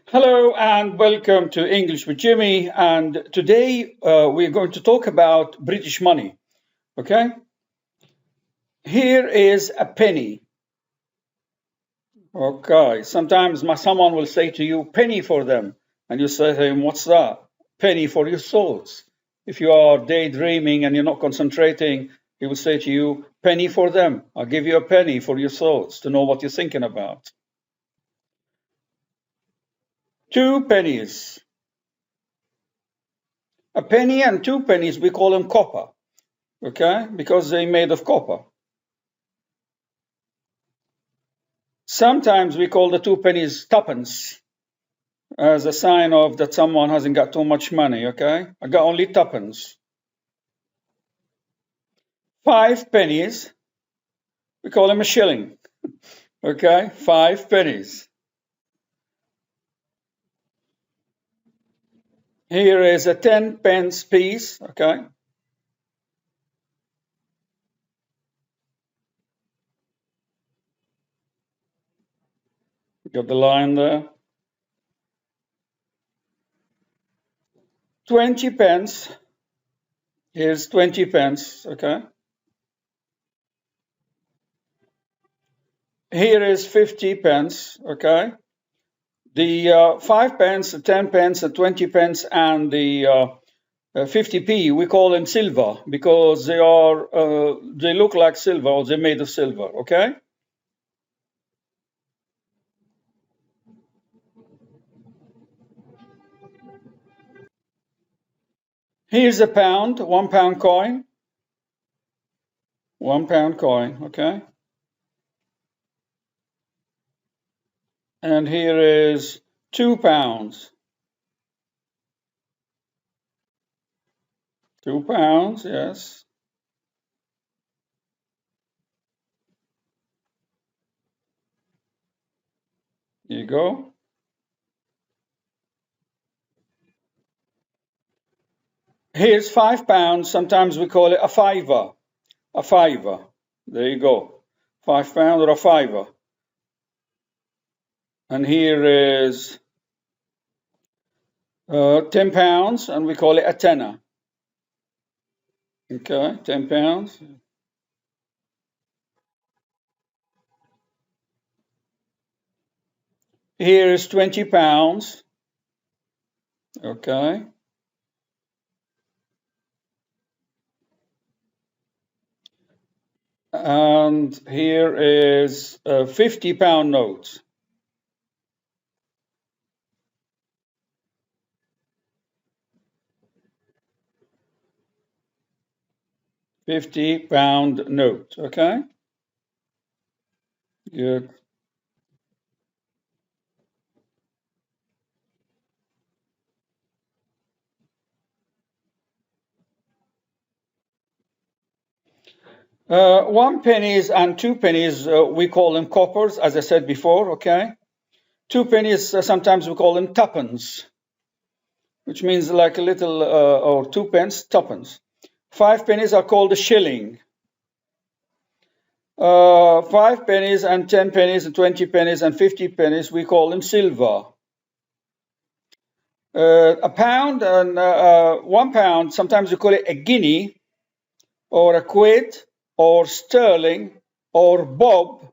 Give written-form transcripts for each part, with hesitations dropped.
Hello and welcome to English with Jimmy. And today we're going to talk about British money. Okay, here is a penny. Okay, sometimes someone will say to you, penny for them. And you say to him, what's that? Penny for your thoughts. If you are daydreaming and you're not concentrating, he will say to you, penny for them. I'll give you a penny for your thoughts to know what you're thinking about. 2 pennies. A penny and 2 pennies, we call them copper. Okay, because they're made of copper. Sometimes we call the 2 pennies tuppence as a sign of that someone hasn't got too much money, okay? I got only tuppence. 5 pennies, we call them a shilling, okay? 5 pennies. Here is a 10 pence piece, okay? Got the line there. 20 pence. Here's 20 pence, okay? Here is 50 pence, okay? The 5 pence, the 10 pence, the 20 pence, and the 50p, we call them silver because they look like silver or they're made of silver, okay? Here's a pound, £1 coin. £1 coin, okay? And here is £2. £2, yes. Here you go. Here's £5. Sometimes we call it a fiver. A fiver. There you go. £5 or a fiver. And here is £10, and we call it a tenner. Okay, £10. Here is £20. Okay. And here is a £50 note. £50 note, okay? Good. One pennies and 2 pennies, we call them coppers, as I said before, okay? 2 pennies, sometimes we call them tuppence, which means like a little, or 2 pence, tuppence. 5 pennies are called a shilling. 5 pennies and 10 pennies and 20 pennies and 50 pennies, we call them silver. A pound and £1, sometimes we call it a guinea, or a quid, or sterling, or bob,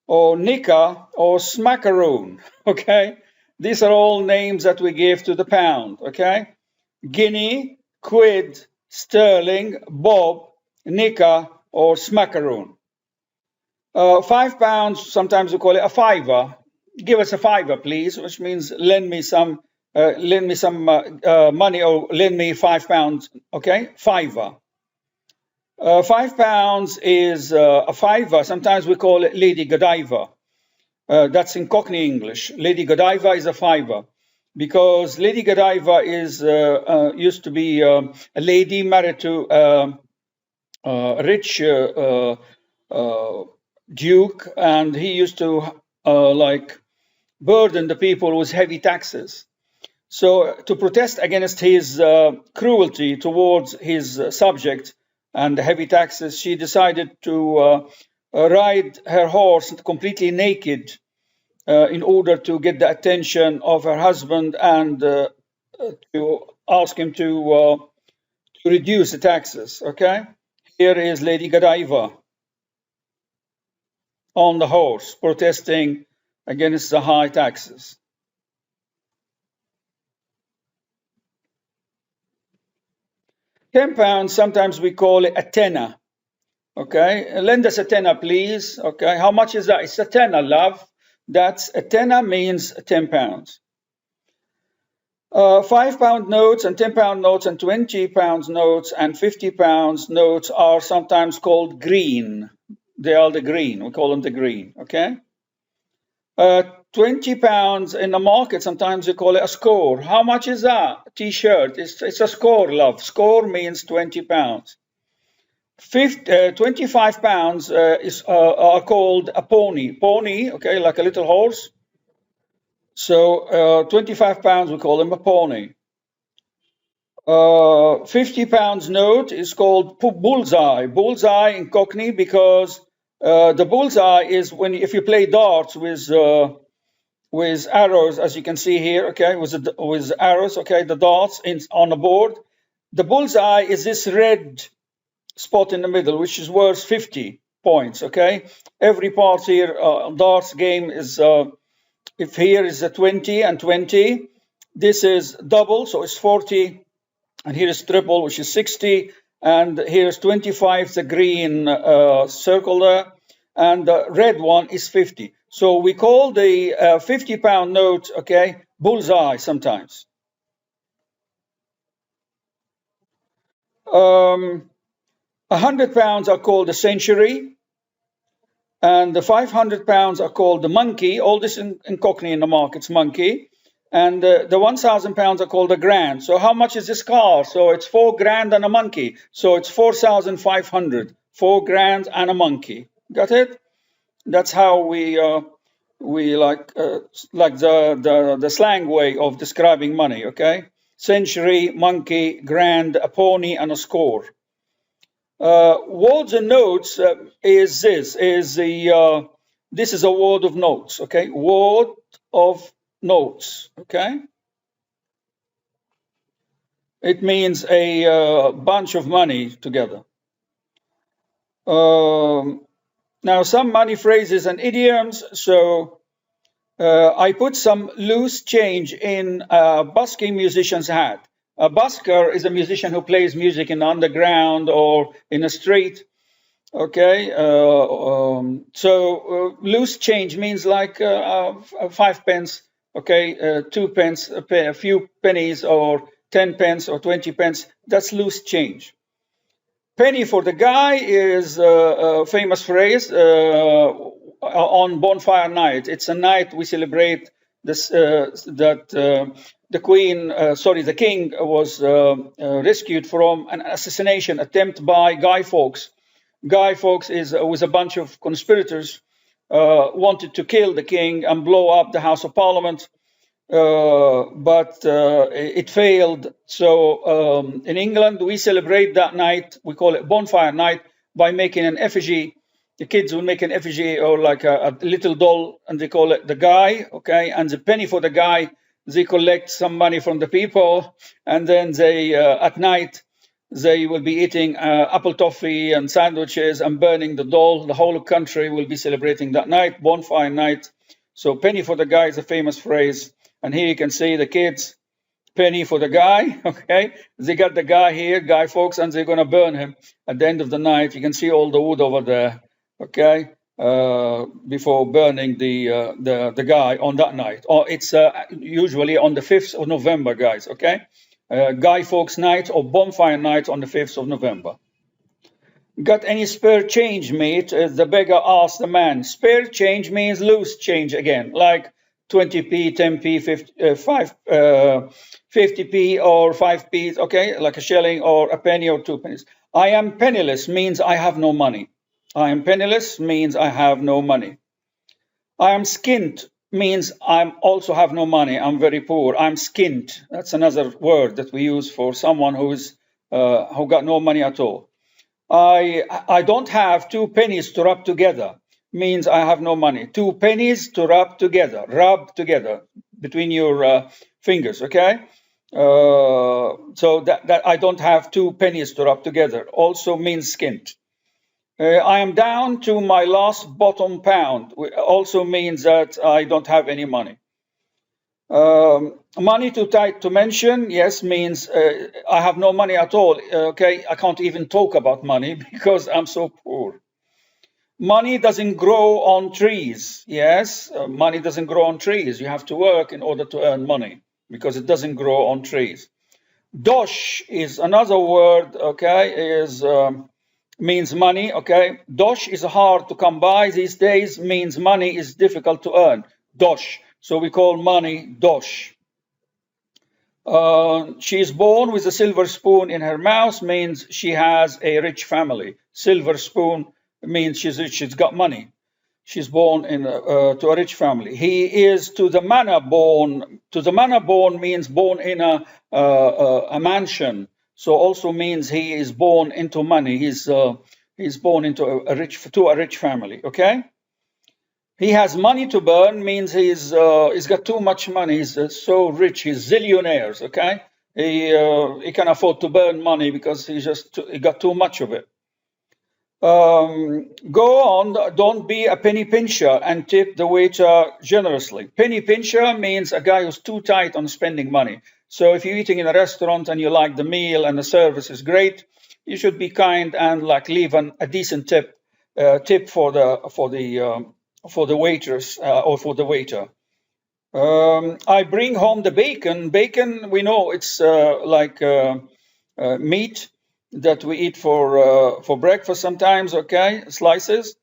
or nika, or smackaroon, okay? These are all names that we give to the pound, okay? Guinea, quid, sterling, bob, nika, or smackaroon. £5, sometimes we call it a fiver. Give us a fiver, please, which means lend me some money, or lend me £5, okay? Fiver. £5 is a fiver. Sometimes we call it Lady Godiva. That's in Cockney English. Lady Godiva is a fiver because Lady Godiva is used to be a lady married to a rich duke, and he used to like burden the people with heavy taxes. So to protest against his cruelty towards his subject and heavy taxes, she decided to ride her horse completely naked in order to get the attention of her husband and to ask him to reduce the taxes. Okay, here is Lady Godiva on the horse protesting against the high taxes. £10, sometimes we call it a tenner. Okay, lend us a tenner, please. Okay, how much is that? It's a tenner, love. That's a tenner means £10. £5 notes and £10 notes and £20 notes and £50 notes are sometimes called green. They are the green. We call them the green. Okay. £20 in the market, sometimes we call it a score. How much is that? T-shirt. It's a score, love. Score means £20. £25 are called a pony. Pony, okay, like a little horse. So £25 we call them a pony. £50 note is called bullseye. Bullseye in Cockney because the bullseye is if you play darts with arrows, as you can see here, okay, with arrows, okay, the darts on the board. The bullseye is this red spot in the middle, which is worth 50 points, okay? Every part here, darts game is, if here is a 20 and 20, this is double, so it's 40, and here is triple, which is 60, and here's 25, the green circle there, and the red one is 50. So we call the £50 note, okay, bullseye sometimes. £100 are called the century, and the £500 are called the monkey. All this in Cockney in the market's monkey. And the £1,000 are called a grand. So how much is this car? So it's £4,000 and a monkey. So it's 4,500. £4,000 and a monkey. Got it? That's how we like the slang way of describing money. Okay, century, monkey, grand, a pony, and a score. Words and notes is this is a word of notes. Okay, word of notes. Okay, it means a bunch of money together. Now some money phrases and idioms. So I put some loose change in a busking musician's hat. A busker is a musician who plays music in the underground or in a street. Okay, so loose change means like 5 pence, okay, 2 pence, a few pennies, or 10 pence or 20 pence. That's loose change. Penny for the guy is a famous phrase on bonfire night. It's a night we celebrate this the king was rescued from an assassination attempt by Guy Fawkes. Guy Fawkes was a bunch of conspirators wanted to kill the king and blow up the House of Parliament, but it failed. So in England, we celebrate that night. We call it bonfire night by making an effigy. The kids will make an effigy or like a little doll, and they call it the guy, okay? And the penny for the guy, they collect some money from the people, and then they, at night, they will be eating apple toffee and sandwiches and burning the doll. The whole country will be celebrating that night, bonfire night. So penny for the guy is a famous phrase. And here you can see the kids, penny for the guy, okay? They got the guy here, Guy Fawkes, and they're going to burn him at the end of the night. You can see all the wood over there, okay, before burning the guy on that night. Or it's usually on the 5th of November, guys, okay? Guy Fawkes night or bonfire night on the 5th of November. Got any spare change, mate? The beggar asked the man. Spare change means loose change again, like 20p, 10p, 50p or 5p, okay, like a shilling or a penny or 2 pennies. I am penniless means I have no money. I am penniless means I have no money. I am skint means I also have no money. I'm very poor. I'm skint. That's another word that we use for someone who got no money at all. I don't have 2 pennies to rub together means I have no money. 2 pennies to rub together between your fingers, okay? So that I don't have 2 pennies to rub together also means skint. I am down to my last bottom pound also means that I don't have any money. Money too tight to mention, yes, means I have no money at all. Okay, I can't even talk about money because I'm so poor. Money doesn't grow on trees. Yes, money doesn't grow on trees. You have to work in order to earn money because it doesn't grow on trees. Dosh is another word, okay, means money, okay. Dosh is hard to come by these days, means money is difficult to earn. Dosh. So we call money Dosh. She is born with a silver spoon in her mouth, means she has a rich family. Silver spoon means she's rich, she's got money. She's born to a rich family. He is to the manor born. To the manor born means born in a mansion. So also means he is born into money. He's born into a rich family. Okay. He has money to burn means he's got too much money. He's so rich. He's zillionaires. Okay. He can afford to burn money because he got too much of it. Go on, don't be a penny pincher and tip the waiter generously. Penny pincher means a guy who's too tight on spending money. So if you're eating in a restaurant and you like the meal and the service is great, you should be kind and like leave a decent tip for the waitress or for the waiter. I bring home the bacon. Bacon, we know it's like meat that we eat for breakfast sometimes, okay, slices.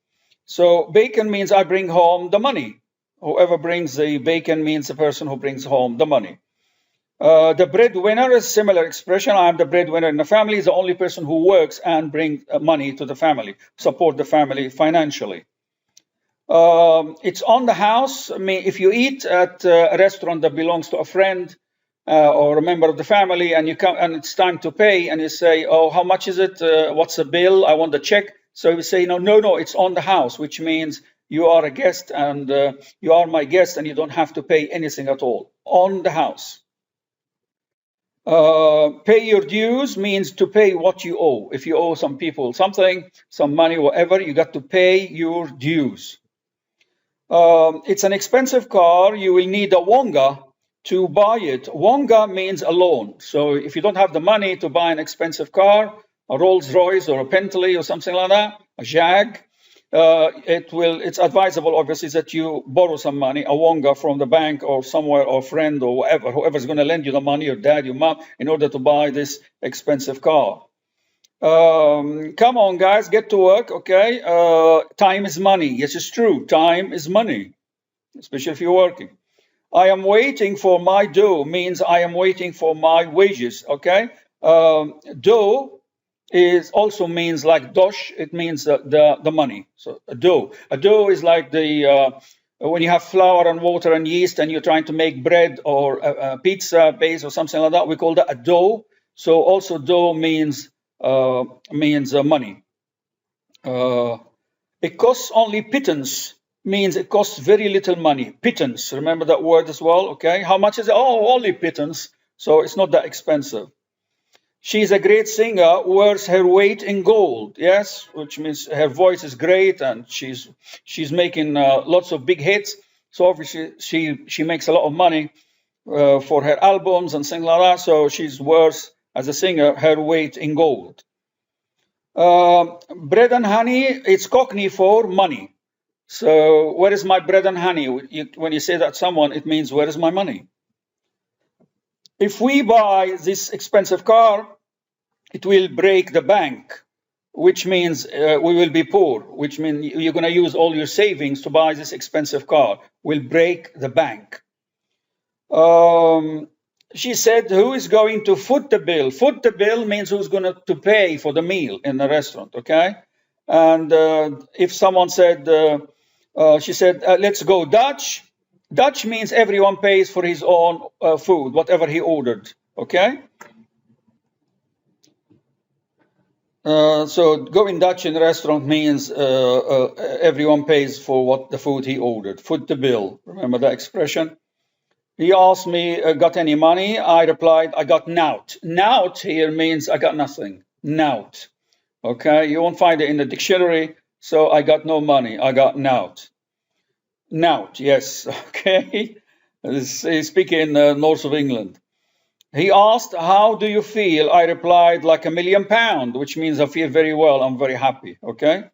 So bacon means I bring home the money. Whoever brings the bacon means the person who brings home the money. The breadwinner is a similar expression. I'm the breadwinner in the family, is the only person who works and brings money to the family, support the family financially. It's on the house. I mean, if you eat at a restaurant that belongs to a friend, or a member of the family, and you come and it's time to pay, and you say, "Oh, how much is it? What's the bill? I want the check." So you say, "No, it's on the house," which means you are a guest and you are my guest, and you don't have to pay anything at all. On the house. Pay your dues means to pay what you owe. If you owe some people something, some money, whatever, you got to pay your dues. It's an expensive car. You will need a wonga to buy it. Wonga means a loan. So if you don't have the money to buy an expensive car, a Rolls Royce or a Bentley or something like that, a Jag, it's advisable, obviously, that you borrow some money, a wonga from the bank or somewhere, or friend or whatever, whoever's going to lend you the money, your dad, your mom, in order to buy this expensive car. Come on, guys, get to work, okay? Time is money. Yes, it's true. Time is money, especially if you're working. I am waiting for my dough means I am waiting for my wages, okay? Dough also means like dosh, it means the money. So a dough. A dough is like when you have flour and water and yeast and you're trying to make bread or a pizza base or something like that, we call that a dough. So also dough means money. It costs only pittance means it costs very little money. Pittance, remember that word as well, okay? How much is it? Oh, only pittance, so it's not that expensive. She's a great singer, wears her weight in gold, yes, which means her voice is great and she's making lots of big hits. So obviously she makes a lot of money for her albums and things like that, so she's worth, as a singer, her weight in gold. Bread and honey, it's Cockney for money. So where is my bread and honey? When you say that to someone, it means where is my money? If we buy this expensive car, it will break the bank, which means we will be poor, which means you're going to use all your savings to buy this expensive car. Will break the bank. She said, who is going to foot the bill? Foot the bill means who's going to pay for the meal in the restaurant, okay? And if someone said, she said, let's go Dutch. Dutch means everyone pays for his own food, whatever he ordered, okay? So going Dutch in a restaurant means everyone pays for what the food he ordered. Foot the bill. Remember that expression? He asked me, got any money? I replied, I got nout. Nout here means I got nothing. Nout. Okay, you won't find it in the dictionary. So I got no money. I got nout. Nout, yes. Okay. He's speaking in the north of England. He asked, how do you feel? I replied, like £1,000,000, which means I feel very well. I'm very happy. Okay.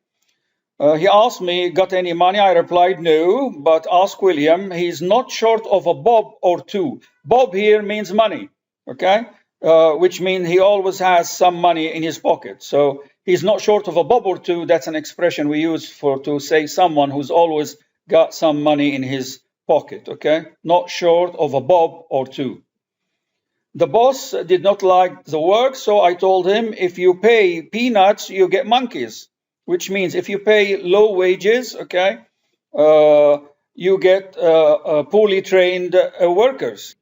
He asked me, got any money? I replied, no, but ask William. He's not short of a bob or two. Bob here means money. Okay. Which means he always has some money in his pocket. So he's not short of a bob or two. That's an expression we use to say someone who's always got some money in his pocket. Okay. Not short of a bob or two. The boss did not like the work, so I told him, if you pay peanuts, you get monkeys, which means if you pay low wages, okay, you get poorly trained workers.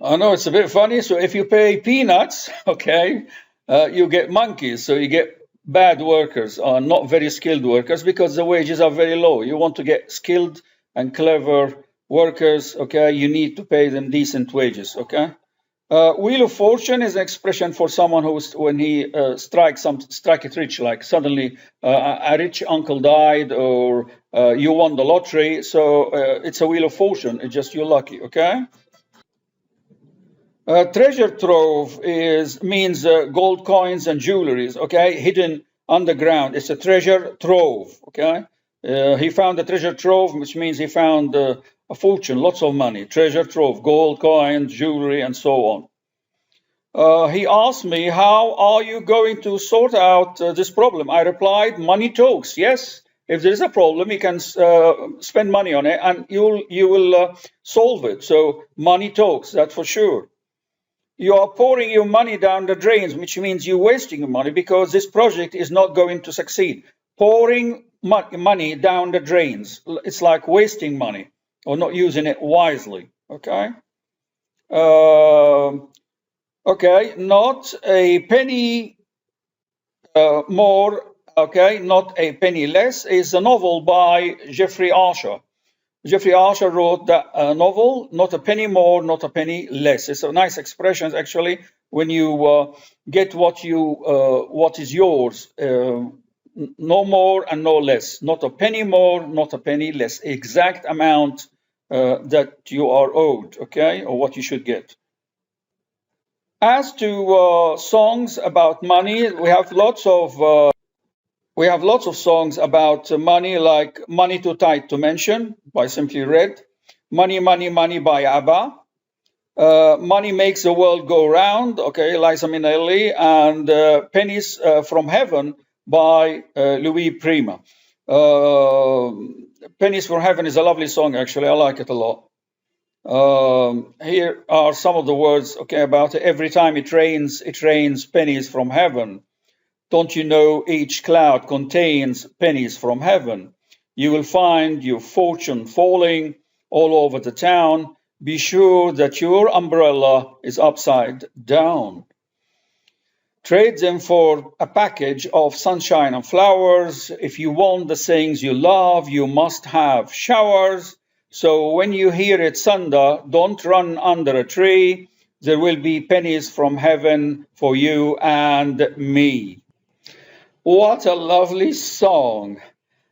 I know it's a bit funny. So if you pay peanuts, okay, you get monkeys. So you get bad workers, or not very skilled workers, because the wages are very low. You want to get skilled and clever workers, okay, you need to pay them decent wages, okay? Wheel of Fortune is an expression for someone who's, when he strike it rich, like suddenly a rich uncle died, or you won the lottery. So it's a Wheel of Fortune. It's just you're lucky, okay? Treasure trove means gold coins and jewelries, okay, hidden underground. It's a treasure trove, okay? He found a treasure trove, which means he found a fortune, lots of money. Treasure trove, gold coins, jewelry, and so on. He asked me, how are you going to sort out this problem? I replied, money talks. Yes, if there's a problem, you can spend money on it and you will solve it. So money talks, that's for sure. You are pouring your money down the drains, which means you're wasting your money because this project is not going to succeed. Pouring money down the drains. It's like wasting money or not using it wisely. Okay. Okay. Not a penny more. Okay. Not a penny less is a novel by Jeffrey Archer. Jeffrey Archer wrote that novel, not a penny more, not a penny less. It's a nice expression, actually, when you get what is yours, no more and no less. Not a penny more, not a penny less. Exact amount that you are owed, okay, or what you should get. As to songs about money, we have lots of songs about money, like Money Too Tight to Mention by Simply Red, Money, Money, Money by ABBA, Money Makes the World Go Round, okay, Liza Minnelli, and Pennies from Heaven by Louis Prima. Pennies from Heaven is a lovely song, actually. I like it a lot. Here are some of the words, okay, about it. Every time it rains pennies from heaven. Don't you know each cloud contains pennies from heaven? You will find your fortune falling all over the town. Be sure that your umbrella is upside down. Trade them for a package of sunshine and flowers. If you want the things you love, you must have showers. So when you hear it thunder, don't run under a tree. There will be pennies from heaven for you and me. What a lovely song.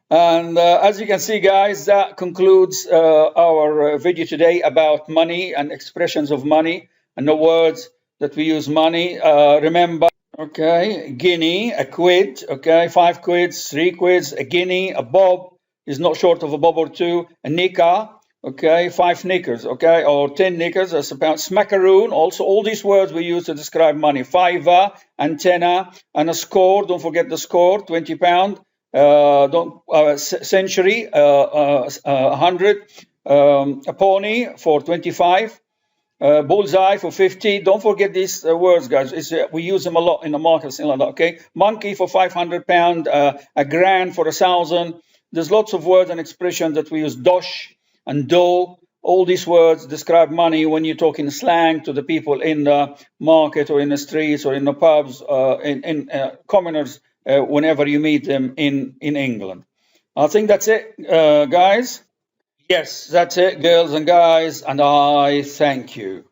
And as you can see, guys, that concludes our video today about money and expressions of money and the words that we use money. Remember, okay, guinea, a quid, okay, 5 quids, 3 quids, a guinea, a bob is not short of a bob or two, a nika, okay, 5 knickers, okay, or 10 knickers, that's about Smackaroon. Also, all these words we use to describe money. Fiver, antenna, and a score. Don't forget the score, £20. Century, 100. A pony for 25. Bullseye for 50. Don't forget these words, guys. We use them a lot in the market, like that, okay? Monkey for £500. A grand for 1,000. There's lots of words and expressions that we use. Dosh and do, all these words describe money when you talk in slang to the people in the market or in the streets or in the pubs, in commoners, whenever you meet them in England. I think that's it, guys. Yes, that's it, girls and guys, and I thank you.